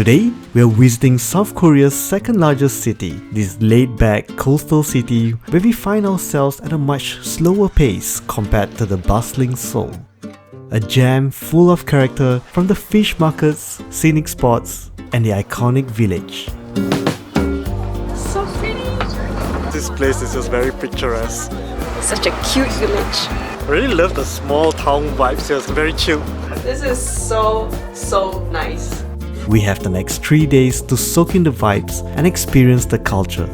Today, we are visiting South Korea's second largest city, this laid-back coastal city where we find ourselves at a much slower pace compared to the bustling Seoul. A jam full of character from the fish markets, scenic spots, and the iconic village. So pretty! This place is just very picturesque. Such a cute village. I really love the small town vibes here, it's very chill. This is so nice. We have the next 3 days to soak in the vibes and experience the culture.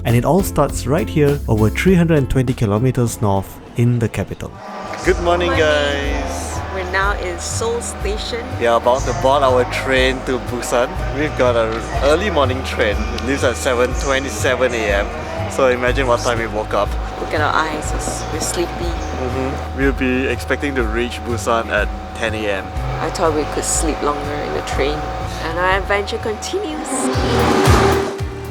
And it all starts right here, over 320 kilometers north in the capital. Good morning, guys! We're now in Seoul Station. We are about to board our train to Busan. We've got an early morning train. It leaves at 7:27 AM. So imagine what time we woke up. Look at our eyes, we're sleepy. We'll be expecting to reach Busan at 10 AM. I thought we could sleep longer in the train. And our adventure continues.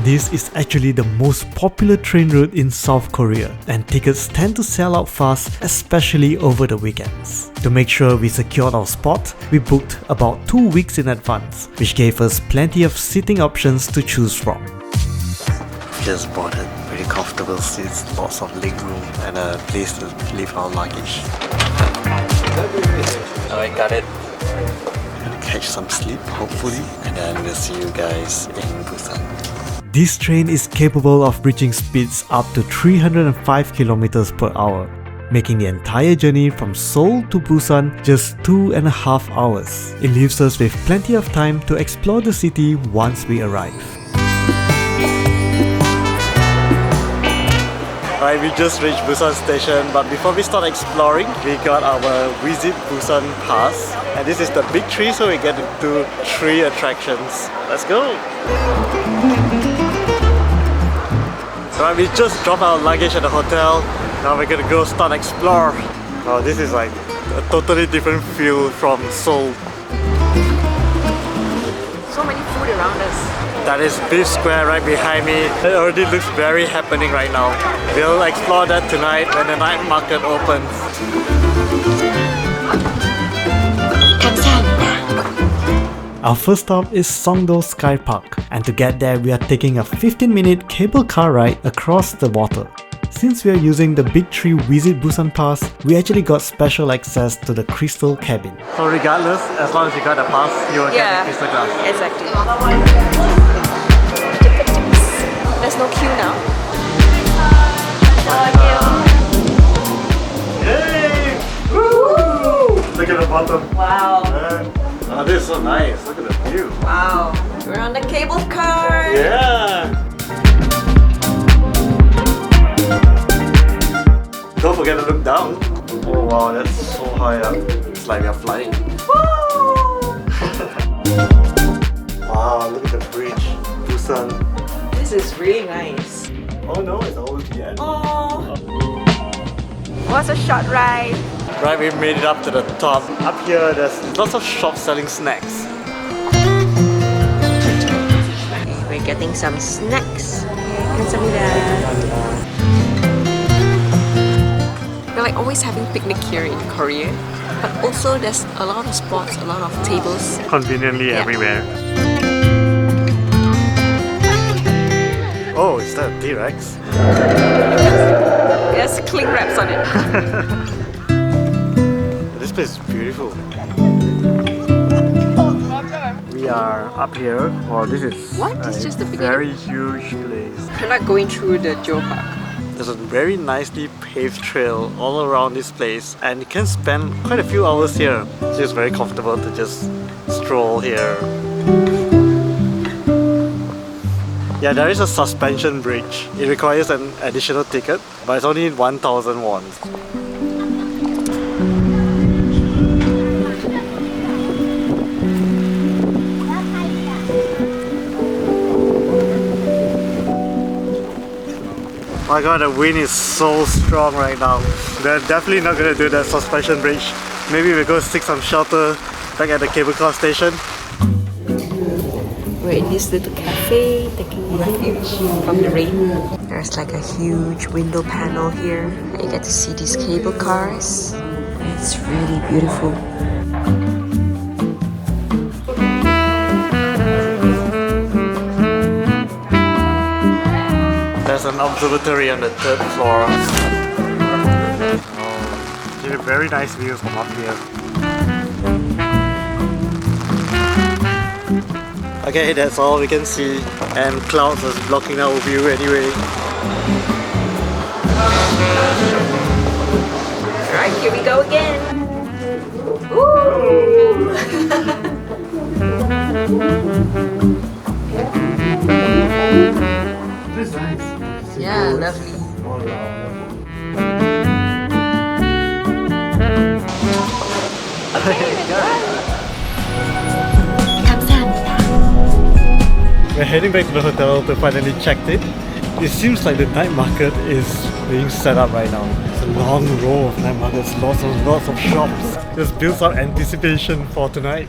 This is actually the most popular train route in South Korea, and tickets tend to sell out fast, especially over the weekends. To make sure we secured our spot, we booked about 2 weeks in advance, which gave us plenty of seating options to choose from. Just boarded, pretty comfortable seats, lots of leg room, and a place to leave our luggage. Alright, got it. Catch some sleep, hopefully, and then we'll see you guys in Busan. This train is capable of reaching speeds up to 305 km per hour, making the entire journey from Seoul to Busan just 2.5 hours. It leaves us with plenty of time to explore the city once we arrive. Alright, we just reached Busan station, but before we start exploring, we got our Visit Busan Pass. And this is the big tree, so we get to do 3 attractions. Let's go! Alright, we just dropped our luggage at the hotel. Now we're gonna go start explore. Oh, this is like a totally different feel from Seoul. So many food around us. That is BIFF Square right behind me. It already looks very happening right now. We'll explore that tonight when the night market opens. Our first stop is Songdo Sky Park, and to get there we are taking a 15-minute cable car ride across the water. Since we are using the Big Tree Visit Busan Pass, we actually got special access to the crystal cabin. So regardless, as long as you got a pass, you will get the crystal glass. Exactly. There's no queue now. Yay! Woo! Look at the bottom. Wow. Oh, this is so nice. Look at the view. Wow. We're on the cable car. Yeah. Don't forget to look down. Oh wow, that's so high up. It's like we are flying. Wow, look at the bridge. Busan. This is really nice. Oh no, it's almost the end. Oh. What's a short ride? Right, we made it up to the top. Up here, there's lots of shops selling snacks. We're getting some snacks. We're like always having picnic here in Korea, but also there's a lot of spots, a lot of tables. Conveniently everywhere. Oh, is that a T-Rex? There's cling wraps on it. This place is beautiful. We are up here. Wow, this is just the beginning. very huge place. We're not going through the Joe Park. There's a very nicely paved trail all around this place, and you can spend quite a few hours here. It's just very comfortable to just stroll here. Yeah, there is a suspension bridge. It requires an additional ticket, but it's only 1,000 won. My god, the wind is so strong right now. We're definitely not gonna do that suspension bridge. Maybe we'll go seek some shelter back at the cable car station. We're in this little cafe, taking refuge from the rain. There's like a huge window panel here. You get to see these cable cars. It's really beautiful. There's an observatory on the 3rd floor. Oh, very nice views from up here. Okay, that's all we can see, and clouds are blocking our view anyway. Alright, here we go again. Ooh! This is nice. Yeah, lovely. We're heading back to the hotel to finally check in. It seems like the night market is being set up right now. It's a long row of night markets, lots of shops. Just builds up anticipation for tonight.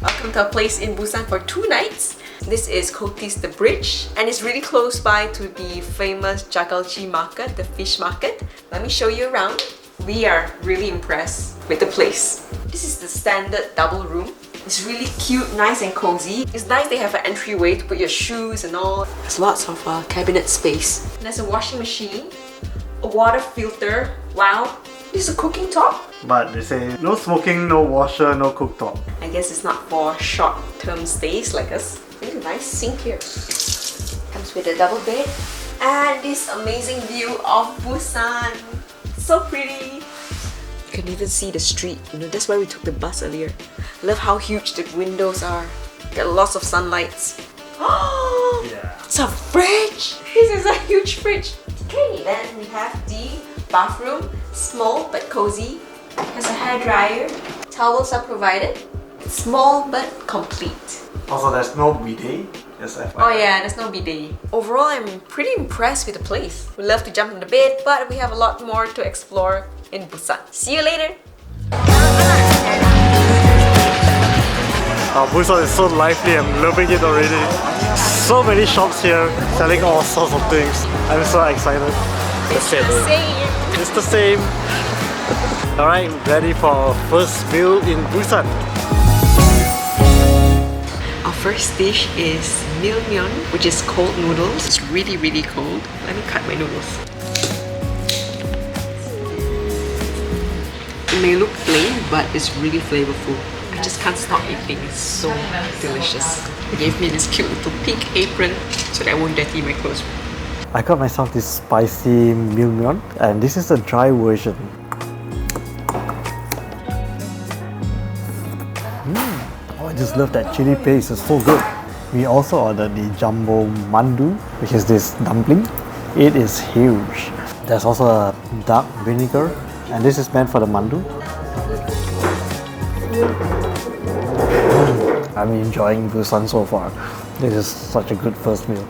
Welcome to a place in Busan for 2 nights. This is Cotice the bridge, and it's really close by to the famous Jagalchi market, the fish market. Let me show you around. We are really impressed with the place. This is the standard double room. It's really cute, nice and cozy. It's nice they have an entryway to put your shoes and all. There's lots of cabinet space. There's a washing machine, a water filter. Wow, this is a cooking top. But they say no smoking, no washer, no cooktop. I guess it's not for short-term stays like us. There's a nice sink here. Comes with a double bed. And this amazing view of Busan. So pretty. You can even see the street. You know, that's where we took the bus earlier. I love how huge the windows are. Got lots of sunlights. Oh, Yeah. it's a fridge! This is a huge fridge. Okay, then we have the bathroom. Small but cozy. Has a hair dryer. Towels are provided. Small but complete. Also, there's no bidet. Yes, Oh yeah, there's no bidet. Overall, I'm pretty impressed with the place. We love to jump in the bed, but we have a lot more to explore in Busan. See you later! Busan is so lively, I'm loving it already. So many shops here selling all sorts of things. I'm so excited. It's the same! It's the same. Alright, ready for our first meal in Busan. Our first dish is Milmyeon, which is cold noodles. It's really, really cold. Let me cut my noodles. It may look plain, but it's really flavorful. I just can't stop eating. It's so delicious. They gave me this cute little pink apron so that I won't dirty my clothes. I got myself this spicy Milmyeon, and this is the dry version. Oh, I just love that chili paste, it's so good. We also ordered the jumbo mandu, which is this dumpling. It is huge. There's also a dark vinegar, and this is meant for the mandu. I'm enjoying Busan so far. This is such a good first meal.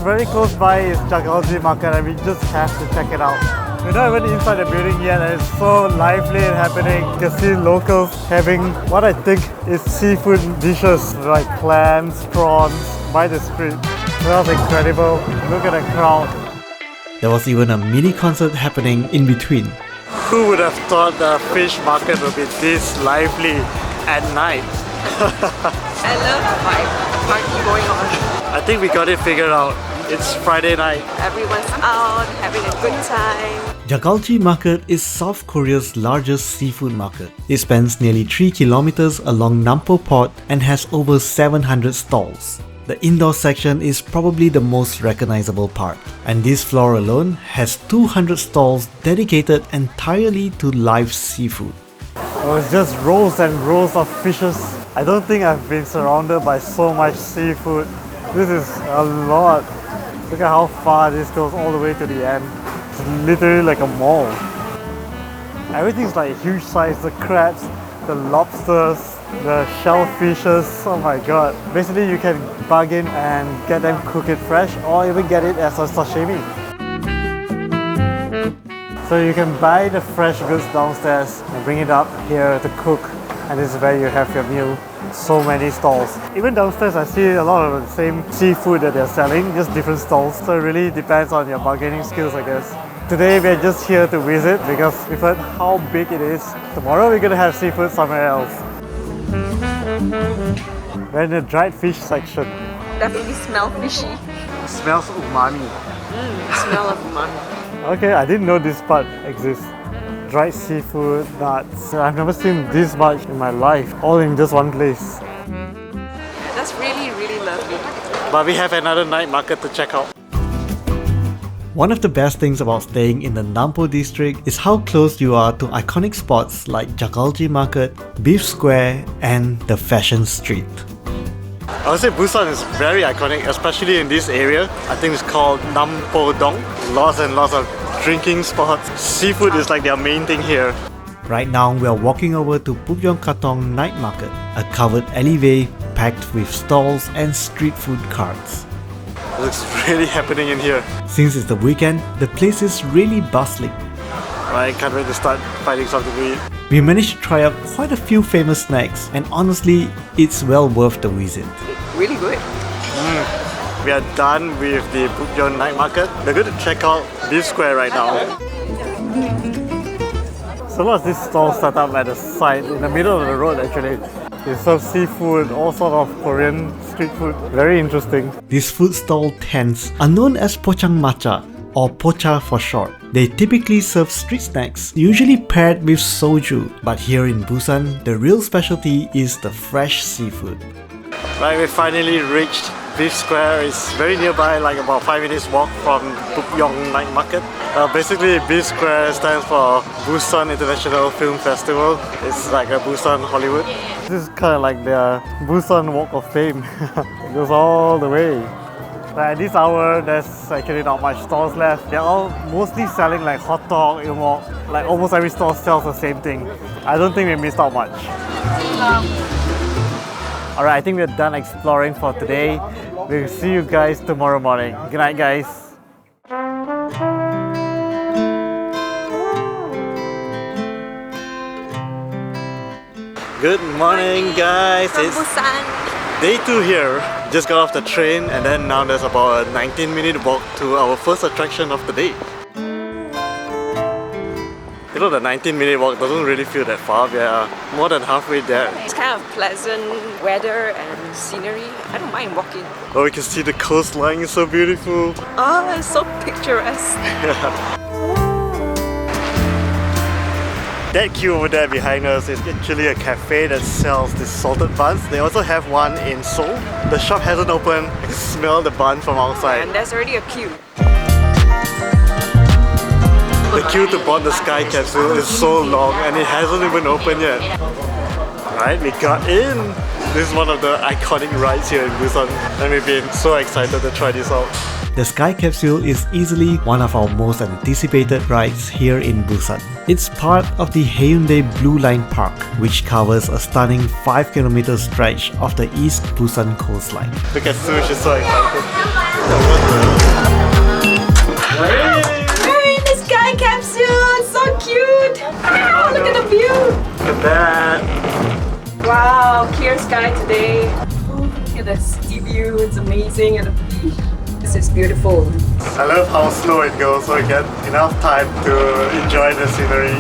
Very close by is Jagalchi market, and we just have to check it out. We're not even inside the building yet, and it's so lively and happening. You can see locals having what I think is seafood dishes like clams, prawns by the street. That was incredible. Look at the crowd. There was even a mini concert happening in between. Who would have thought the fish market would be this lively at night? I love the vibe. Party going on. I think we got it figured out. It's Friday night. Everyone's out, having a good time. Jagalchi Market is South Korea's largest seafood market. It spans nearly 3 kilometers along Nampo Port and has over 700 stalls. The indoor section is probably the most recognizable part, and this floor alone has 200 stalls dedicated entirely to live seafood. Oh, it's just rows and rows of fishes. I don't think I've been surrounded by so much seafood. This is a lot. Look at how far this goes all the way to the end. It's literally like a mall. Everything's like huge size. The crabs, the lobsters, the shellfishes. Oh my god. Basically you can bargain and get them cook it fresh, or even get it as a sashimi. So you can buy the fresh goods downstairs and bring it up here to cook, and this is where you have your meal. So many stalls. Even downstairs I see a lot of the same seafood that they're selling, just different stalls. So it really depends on your bargaining skills, I guess. Today we're just here to visit because we've heard how big it is. Tomorrow we're gonna have seafood somewhere else. We're in the dried fish section. Definitely smell fishy. It smells umami. Smell of umami. Okay, I didn't know this part exists. Dried seafood, nuts. I've never seen this much in my life, all in just one place. That's really, really lovely. But we have another night market to check out. One of the best things about staying in the Nampo district is how close you are to iconic spots like Jagalchi Market, Beef Square, and the Fashion Street. I would say Busan is very iconic, especially in this area. I think it's called Nampo Dong. Lots and lots of drinking spots. Seafood is like their main thing here. Right now, we are walking over to Bupyeong Night Market, a covered alleyway packed with stalls and street food carts. It looks really happening in here. Since it's the weekend, the place is really bustling. I can't wait to start finding something to eat. We managed to try out quite a few famous snacks, and honestly, it's well worth the visit. Really good. We are done with the Bupyeong Night Market. We're going to check out Beef Square right now. So what's this stall set up at the side, in the middle of the road actually? They serve seafood, all sort of Korean street food. Very interesting. These food stall tents are known as pochang matcha, or pocha for short. They typically serve street snacks, usually paired with soju. But here in Busan, the real specialty is the fresh seafood. Right, we finally reached Beef Square. It's very nearby, like about 5 minutes walk from Bupyeong Night Market. Basically, Beef Square stands for Busan International Film Festival. It's like a Busan Hollywood. This is kind of like the Busan Walk of Fame. It goes all the way. At this hour, there's actually not much stores left. They're all mostly selling like hot dog, Eomuk. Like almost every store sells the same thing. I don't think we missed out much. Alright, I think we're done exploring for today. We'll see you guys tomorrow morning. Good night, guys. Good morning, guys. From It's Busan. day 2 here. Just got off the train, and then now there's about a 19-minute walk to our first attraction of the day. You know, the 19-minute walk doesn't really feel that far. We are more than halfway there. It's kind of pleasant weather and scenery. I don't mind walking. Oh, we can see the coastline is so beautiful. Oh, it's so picturesque. That queue over there behind us is actually a cafe that sells these salted buns. They also have one in Seoul. The shop hasn't opened. I can smell the bun from outside. And there's already a queue. The queue to board the Sky Capsule is so long and it hasn't even opened yet. Right, we got in! This is one of the iconic rides here in Busan and we've been so excited to try this out. The Sky Capsule is easily one of our most anticipated rides here in Busan. It's part of the Haeundae Blueline Park, which covers a stunning 5-kilometer stretch of the East Busan coastline. Look at Sue, she's so excited. We're in the Sky Capsule! It's so cute! Wow, look at the view! Look at that! Wow, clear sky today. Look at the sea view, it's amazing, and the beach. This is beautiful. I love how slow it goes, so we get enough time to enjoy the scenery.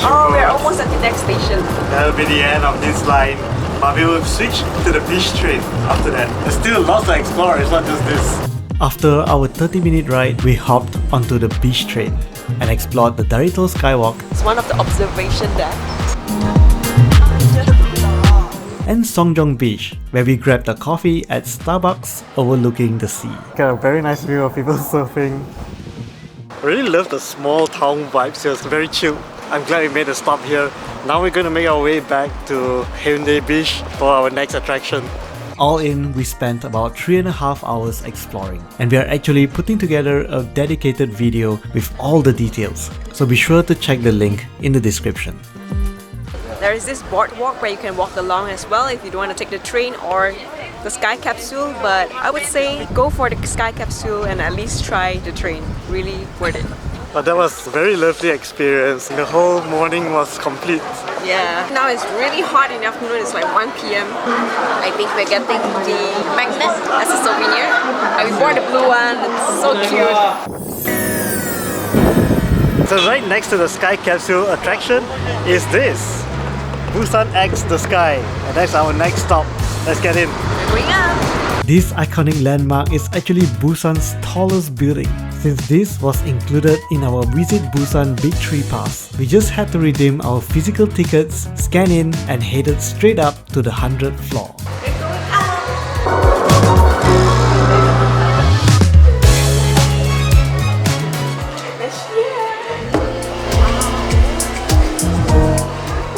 Oh, we're almost at the next station. That'll be the end of this line, but we will switch to the beach train after that. There's still lots to explore, it's not just this. After our 30-minute ride, we hopped onto the beach train and explored the Darito Skywalk. It's one of the observation deck. And Songdo Beach, where we grabbed a coffee at Starbucks overlooking the sea. Got a very nice view of people surfing. I really love the small town vibes here, it's very chill. I'm glad we made a stop here. Now we're going to make our way back to Haeundae Beach for our next attraction. All in, we spent about 3.5 hours exploring, and we are actually putting together a dedicated video with all the details, so be sure to check the link in the description. There is this boardwalk where you can walk along as well if you don't want to take the train or the Sky Capsule, but I would say go for the Sky Capsule and at least try the train. Really worth it. But that was a very lovely experience. The whole morning was complete. Yeah. Now it's really hot in the afternoon, it's like 1 p.m. I think we're getting the magnet as a souvenir. And we bought the blue one, it's so cute. So right next to the Sky Capsule attraction is this. Busan X the Sky, and that's our next stop. Let's get in. We're going up. This iconic landmark is actually Busan's tallest building. Since this was included in our Visit Busan Big 3 Pass, we just had to redeem our physical tickets, scan in, and headed straight up to the 100th floor. We're going up.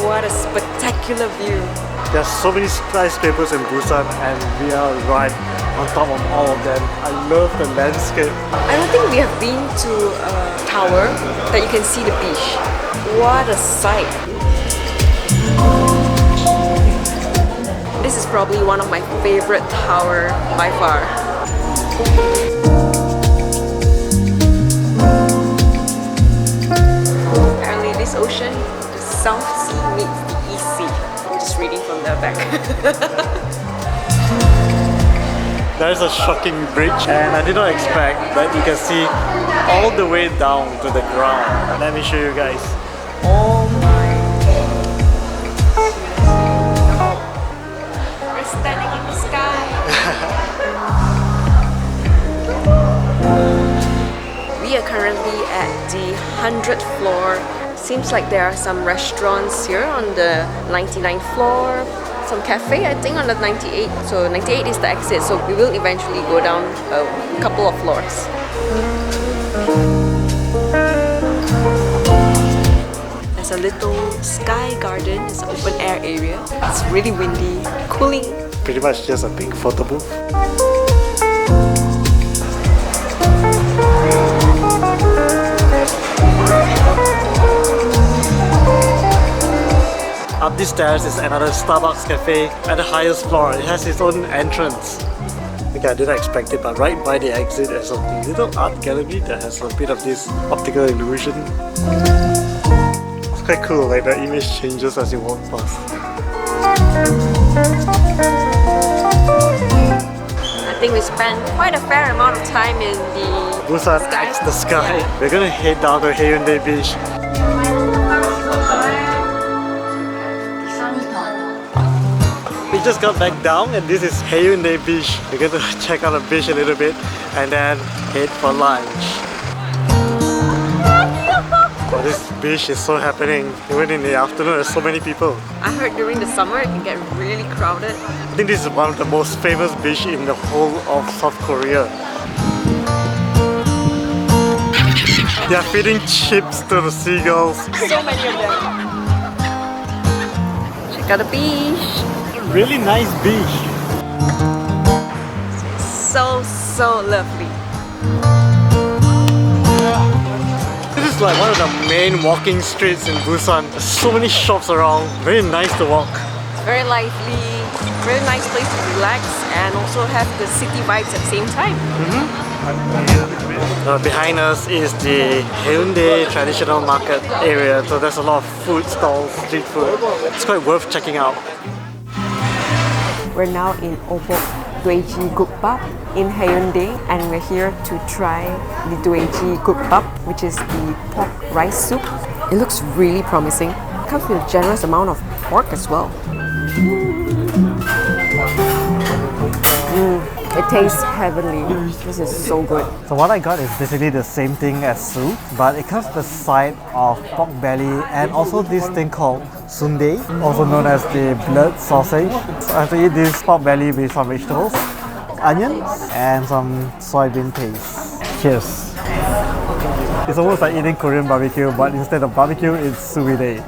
What a spectacular view. There's so many skyscrapers in Busan and we are right on top of all of them. I love the landscape. I don't think we have been to a tower that you can see the beach. What a sight. This is probably one of my favorite tower by far. Apparently this ocean, the South Sea meets the East Sea. I'm just reading from the back. There's a shocking bridge and I did not expect that you can see all the way down to the ground. Let me show you guys. Oh my. We're standing in the sky. We are currently at the 100th floor. Seems like there are some restaurants here on the 99th floor. Some cafe, I think, on the 98. So 98 is the exit, so we will eventually go down a couple of floors. There's a little sky garden. It's an open air area. It's really windy, cooling. Pretty much just a big photo booth. Up these stairs is another Starbucks cafe at the highest floor. It has its own entrance. Okay, I didn't expect it, but right by the exit there's a little art gallery that has a bit of this optical illusion. It's quite cool, like the image changes as you walk past. I think we spent quite a fair amount of time in the Busan sky. X the sky. Yeah. We're gonna head down to Haeundae Beach. We just got back down and this is Haeundae Beach. We're going to check out the beach a little bit and then head for lunch. Oh, this beach is so happening. Even in the afternoon, there's so many people. I heard during the summer it can get really crowded. I think this is one of the most famous beaches in the whole of South Korea. They are feeding chips to the seagulls. So many of them. Check out the beach. Really nice beach. So lovely. This is like one of the main walking streets in Busan. There's so many shops around. Very nice to walk. It's very lively, very nice place to relax and also have the city vibes at the same time. Behind us is the Haeundae traditional market area. So there's a lot of food stalls, street food. It's quite worth checking out. We're now in Gwangbok-ro Gukbap in Haeundae and we're here to try the Dwaeji Gukbap, which is the pork rice soup. It looks really promising. It comes with a generous amount of pork as well. It tastes heavenly. This is so good. So what I got is basically the same thing as soup, but it comes with a side of pork belly and also this thing called sundae, also known as the blood sausage. So I have to eat this pork belly with some vegetables, onions, and some soybean paste. Cheers. It's almost like eating Korean barbecue, but instead of barbecue, it's suide.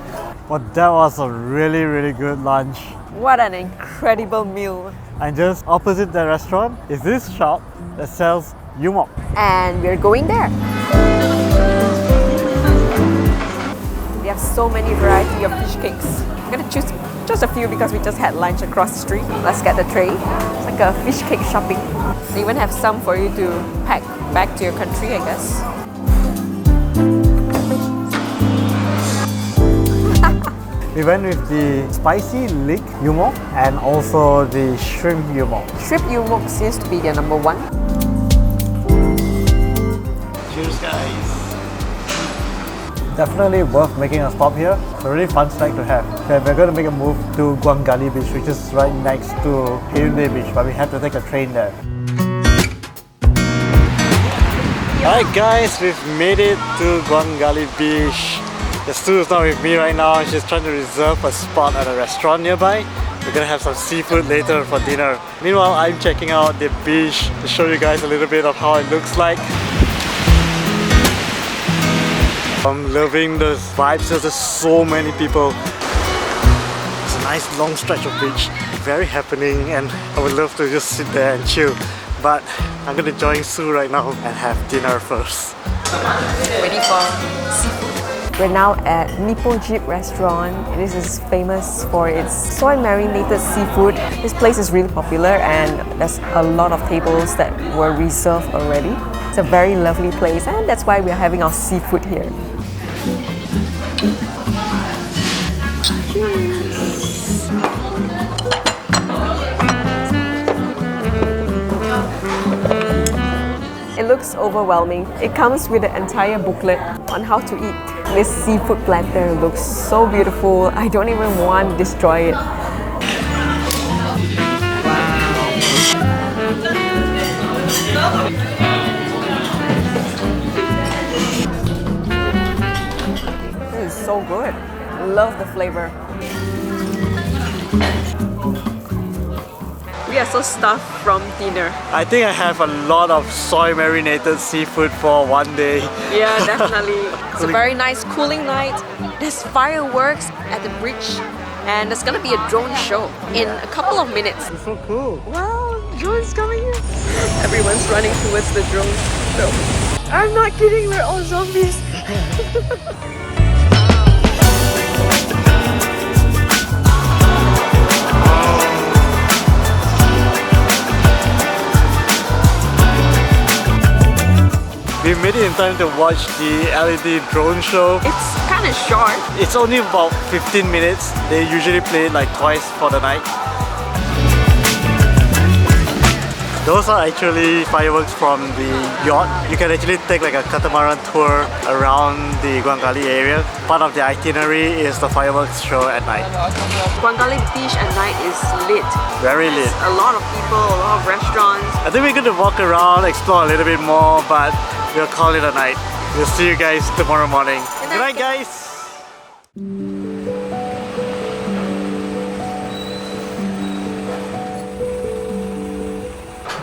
But that was a really good lunch. What an incredible meal. And just opposite the restaurant is this shop that sells Eomuk. And we're going there. They have so many variety of fish cakes. I'm gonna choose just a few because we just had lunch across the street. Let's get the tray. It's like a fish cake shopping. They even have some for you to pack back to your country, I guess. We went with the spicy leek Eomuk and also the shrimp Eomuk. Shrimp Eomuk seems to be their number one. Cheers, guys. Definitely worth making a stop here. It's a really fun snack to have. Okay, we're going to make a move to Gwangalli beach, which is right next to Haeundae beach, but we have to take a train there. Alright guys, we've made it to Gwangalli beach. Sue is not with me right now. She's trying to reserve a spot at a restaurant nearby. We're gonna have some seafood later for dinner. Meanwhile, I'm checking out the beach to show you guys a little bit of how it looks like. I'm loving the vibes. There's just so many people. It's a nice long stretch of beach. Very happening, and I would love to just sit there and chill. But I'm gonna join Sue right now and have dinner first. Ready for seafood. We're now at Nippon Jeep restaurant. This is famous for its soy marinated seafood. This place is really popular and there's a lot of tables that were reserved already. It's a very lovely place and that's why we're having our seafood here. It looks overwhelming. It comes with an entire booklet on how to eat. This seafood platter looks so beautiful. I don't even want to destroy it. This is so good. Love the flavor. We are so stuffed from dinner. I think I have a lot of soy marinated seafood for one day. Yeah, definitely. It's a very nice cooling night. There's fireworks at the bridge and there's gonna be a drone show in a couple of minutes. It's so cool. Wow, drone's coming in. Everyone's running towards the drone show. I'm not kidding, we're all zombies. We made it in time to watch the LED drone show. It's kind of short. It's only about 15 minutes. They usually play it like twice for the night. Those are actually fireworks from the yacht. You can actually take like a catamaran tour around the Gwangalli area. Part of the itinerary is the fireworks show at night. Gwangalli beach at night is lit. Very lit. A lot of people, a lot of restaurants. I think we're going to walk around, explore a little bit more, but we'll call it a night. We'll see you guys tomorrow morning. Good night, guys!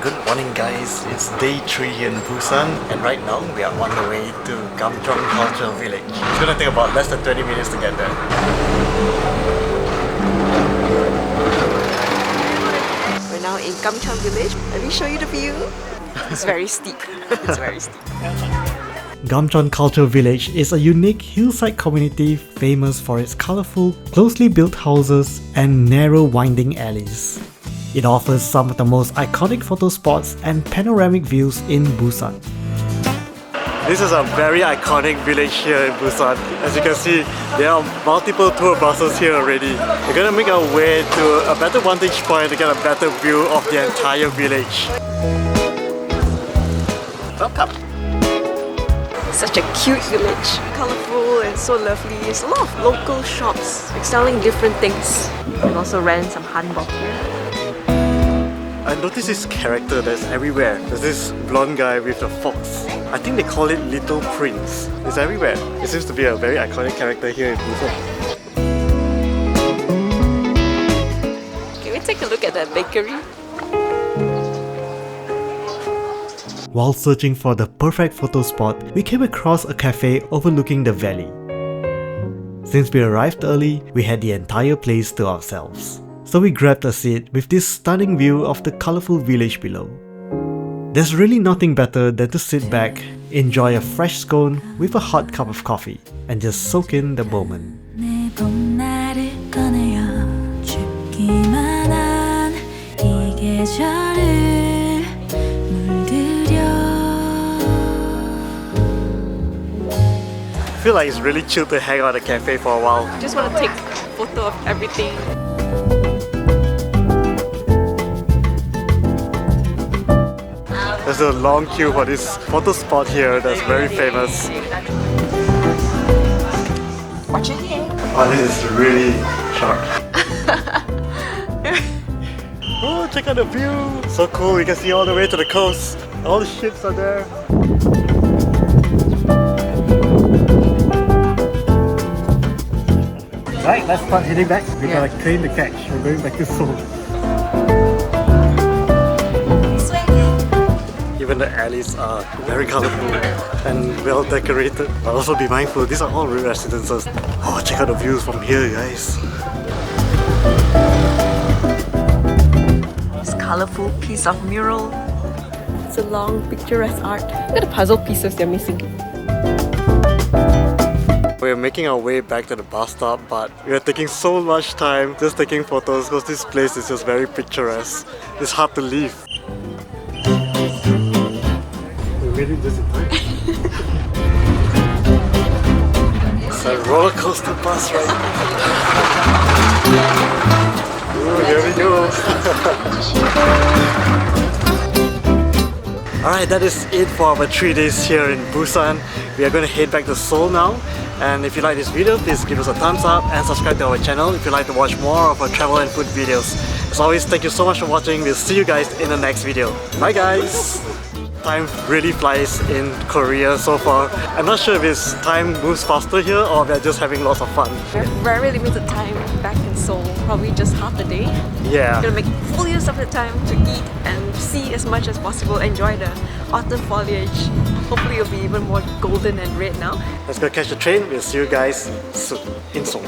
Good morning, guys. It's day 3 here in Busan, and right now we are on the way to Gamcheon Culture Village. It's gonna take about less than 20 minutes to get there. We're now in Gamcheon Village. Let me show you the view. It's very steep. It's very steep. Gamcheon Culture Village is a unique hillside community famous for its colorful, closely built houses and narrow winding alleys. It offers some of the most iconic photo spots and panoramic views in Busan. This is a very iconic village here in Busan. As you can see, there are multiple tour buses here already. We're gonna make our way to a better vantage point to get a better view of the entire village. Welcome! Such a cute village. Colorful and so lovely. There's a lot of local shops selling different things. You can also rent some hanbok here. I noticed this character that's everywhere. There's this blonde guy with a fox. I think they call it Little Prince. It's everywhere. It seems to be a very iconic character here in Busan. Can we take a look at that bakery? While searching for the perfect photo spot, we came across a cafe overlooking the valley. Since we arrived early, we had the entire place to ourselves. So we grabbed a seat with this stunning view of the colorful village below. There's really nothing better than to sit back, enjoy a fresh scone with a hot cup of coffee, and just soak in the moment. I feel like it's really chill to hang out at a cafe for a while. Just want to take a photo of everything. There's a long queue for this photo spot here that's very famous. Watch your head. Oh, this is really sharp. Oh, check out the view! So cool, you can see all the way to the coast. All the ships are there. Right, let's start heading back. We got a train to catch. We're going back to Seoul. Even the alleys are very colorful and well decorated. But also be mindful, these are all real residences. Oh, check out the views from here, guys. This colorful piece of mural. It's a long picturesque art. Look at the puzzle pieces they're missing. We're making our way back to the bus stop, but we are taking so much time just taking photos because this place is just very picturesque. It's hard to leave. We made it just in time. It's a roller coaster bus right now. Ooh, here we go. Alright, that is it for our 3 days here in Busan. We are going to head back to Seoul now. And if you like this video, please give us a thumbs up and subscribe to our channel if you'd like to watch more of our travel and food videos. As always, thank you so much for watching. We'll see you guys in the next video. Bye guys! Time really flies in Korea so far. I'm not sure if it's time moves faster here or we're just having lots of fun. We're very limited time back in Seoul, probably just half the day. Yeah. We're gonna make full use of the time to eat and see as much as possible, enjoy the autumn foliage. Hopefully it'll be even more golden and red now. Let's go catch the train. We'll see you guys soon in Seoul.